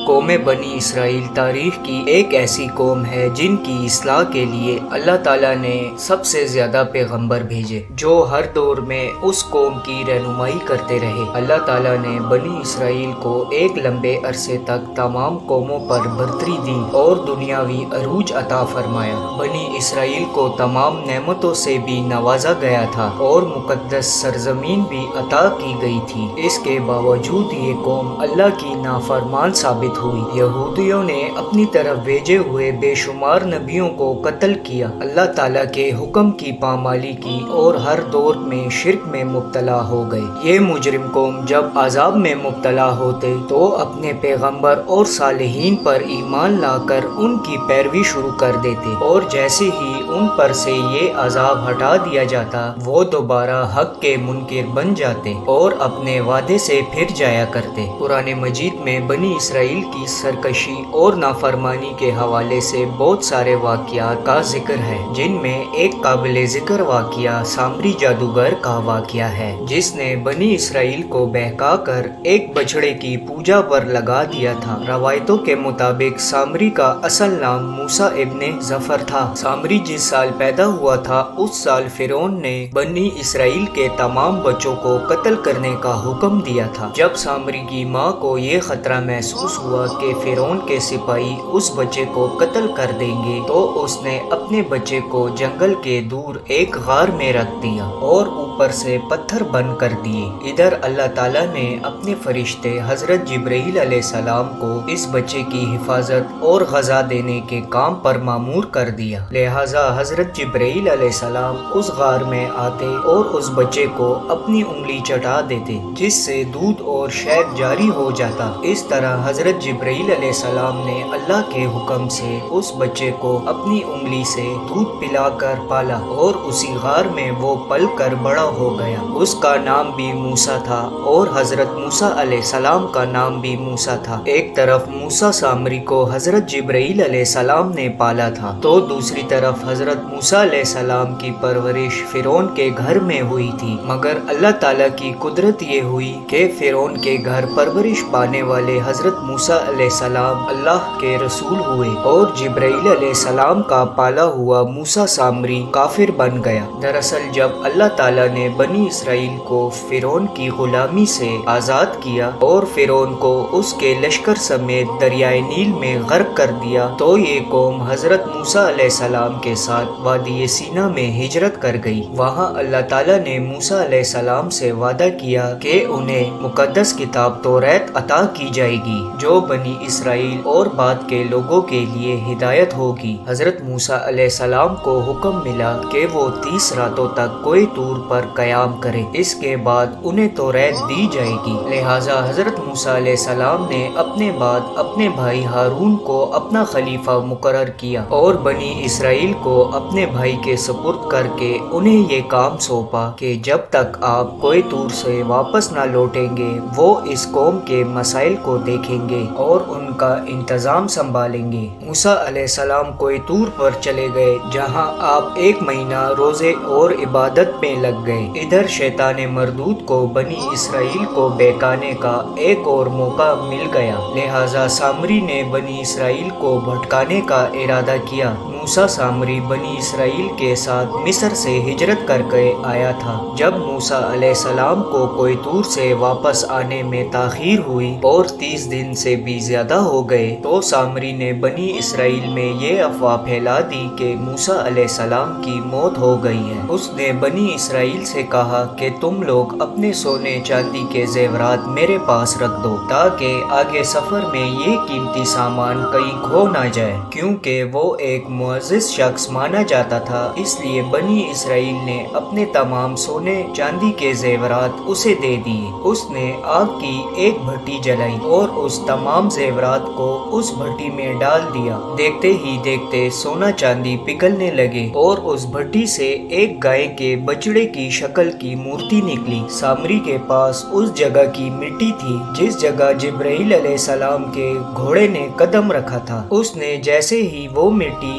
قوم بنی اسرائیل تاریخ کی ایک ایسی قوم ہے جن کی اصلاح کے لیے اللہ تعالیٰ نے سب سے زیادہ پیغمبر بھیجے جو ہر دور میں اس قوم کی رہنمائی کرتے رہے۔ اللہ تعالیٰ نے بنی اسرائیل کو ایک لمبے عرصے تک تمام قوموں پر برتری دی اور دنیاوی عروج عطا فرمایا۔ بنی اسرائیل کو تمام نعمتوں سے بھی نوازا گیا تھا اور مقدس سرزمین بھی عطا کی گئی تھی۔ اس کے باوجود یہ قوم اللہ کی نافرمان ثابت ہوئی۔ یہودیوں نے اپنی طرف بھیجے ہوئے بے شمار نبیوں کو قتل کیا، اللہ تعالیٰ کے حکم کی پامالی کی اور ہر دور میں شرک میں مبتلا ہو گئے۔ یہ مجرم قوم جب عذاب میں مبتلا ہوتے تو اپنے پیغمبر اور صالحین پر ایمان لا کر ان کی پیروی شروع کر دیتے، اور جیسے ہی ان پر سے یہ عذاب ہٹا دیا جاتا وہ دوبارہ حق کے منکر بن جاتے اور اپنے وعدے سے پھر جایا کرتے۔ قرآن مجید میں بنی اسرائیل کی سرکشی اور نافرمانی کے حوالے سے بہت سارے واقعات کا ذکر ہے، جن میں ایک قابل ذکر واقعہ سامری جادوگر کا واقعہ ہے جس نے بنی اسرائیل کو بہکا کر ایک بچڑے کی پوجا پر لگا دیا تھا۔ روایتوں کے مطابق سامری کا اصل نام موسیٰ ابن ظفر تھا۔ سامری جس سال پیدا ہوا تھا اس سال فرعون نے بنی اسرائیل کے تمام بچوں کو قتل کرنے کا حکم دیا تھا۔ جب سامری کی ماں کو یہ خطرہ محسوس ہوا کہ فرعون کے سپاہی اس بچے کو قتل کر دیں گے تو اس نے اپنے بچے کو جنگل کے دور ایک غار میں رکھ دیا اور اوپر سے پتھر بند کر دیے۔ ادھر اللہ تعالیٰ نے اپنے فرشتے حضرت جبرائیل علیہ السلام کو اس بچے کی حفاظت اور غذا دینے کے کام پر مامور کر دیا، لہٰذا حضرت جبرائیل علیہ السلام اس غار میں آتے اور اس بچے کو اپنی انگلی چٹا دیتے جس سے دودھ اور شہد جاری ہو جاتا۔ اس طرح حضرت جبرائیل علیہ السلام نے اللہ کے حکم سے اس بچے کو اپنی انگلی سے دودھ پلا کر پالا اور اسی غار میں وہ پل کر بڑا ہو گیا۔ اس کا نام بھی موسیٰ تھا اور حضرت موسیٰ علیہ السلام کا نام بھی موسیٰ تھا۔ ایک طرف موسیٰ سامری کو حضرت جبرائیل علیہ السلام نے پالا تھا تو دوسری طرف حضرت موسیٰ علیہ السلام کی پرورش فرعون کے گھر میں ہوئی تھی، مگر اللہ تعالیٰ کی قدرت یہ ہوئی کہ فرعون کے گھر پرورش پانے والے حضرت موسیٰ علیہ السلام اللہ کے رسول ہوئے اور جبرائیل علیہ السلام کا پالا ہوا موسیٰ سامری کافر بن گیا۔ دراصل جب اللہ تعالیٰ نے بنی اسرائیل کو فرعون کی غلامی سے آزاد کیا اور فرعون کو اس کے لشکر سمیت دریائے نیل میں غرق کر دیا تو یہ قوم حضرت موسیٰ علیہ السلام کے ساتھ وادی سینا میں ہجرت کر گئی۔ وہاں اللہ تعالیٰ نے موسیٰ علیہ السلام سے وعدہ کیا کہ انہیں مقدس کتاب توریت عطا کی جائے گی جو بنی اسرائیل اور بعد کے لوگوں کے لیے ہدایت ہوگی۔ حضرت موسیٰ علیہ السلام کو حکم ملا کہ وہ 30 راتوں تک کوہ طور پر قیام کرے، اس کے بعد انہیں توریت دی جائے گی۔ لہٰذا حضرت موسیٰ علیہ السلام نے اپنے بعد اپنے بھائی ہارون کو اپنا خلیفہ مقرر کیا اور بنی اسرائیل کو اپنے بھائی کے سپرد کر کے انہیں یہ کام سونپا کہ جب تک آپ کوہ طور سے واپس نہ لوٹیں گے وہ اس قوم کے مسائل کو دیکھیں گے اور ان کا انتظام سنبھالیں گے۔ موسیٰ علیہ السلام کوہ طور پر چلے گئے جہاں آپ 1 مہینہ روزے اور عبادت میں لگ گئے۔ ادھر شیطان مردود کو بنی اسرائیل کو بہکانے کا ایک اور موقع مل گیا، لہٰذا سامری نے بنی اسرائیل کو بھٹکانے کا ارادہ کیا۔ موسیٰ سامری بنی اسرائیل کے ساتھ مصر سے ہجرت کر کے آیا تھا۔ جب موسیٰ علیہ السلام کو کوہ طور سے واپس آنے میں تاخیر ہوئی اور 30 دن سے بھی زیادہ ہو گئے تو سامری نے بنی اسرائیل میں یہ افواہ پھیلا دی کہ موسیٰ علیہ السلام کی موت ہو گئی ہے۔ اس نے بنی اسرائیل سے کہا کہ تم لوگ اپنے سونے چاندی کے زیورات میرے پاس رکھ دو تاکہ آگے سفر میں یہ قیمتی سامان کہیں کھو نہ جائے، کیونکہ وہ ایک معزز شخص مانا جاتا تھا۔ اس لیے بنی اسرائیل نے اپنے تمام سونے چاندی کے زیورات اسے دے دیے۔ اس نے آگ کی ایک بھٹی جلائی اور اس تمام زیورات کو اس بھٹی میں ڈال دیا۔ دیکھتے ہی دیکھتے سونا چاندی پگھلنے لگے اور اس بھٹی سے ایک گائے کے بچڑے کی شکل کی مورتی نکلی۔ سامری کے پاس اس جگہ کی مٹی تھی جس جگہ جبرائیل علیہ السلام کے گھوڑے نے قدم رکھا تھا۔ اس نے جیسے ہی وہ مٹی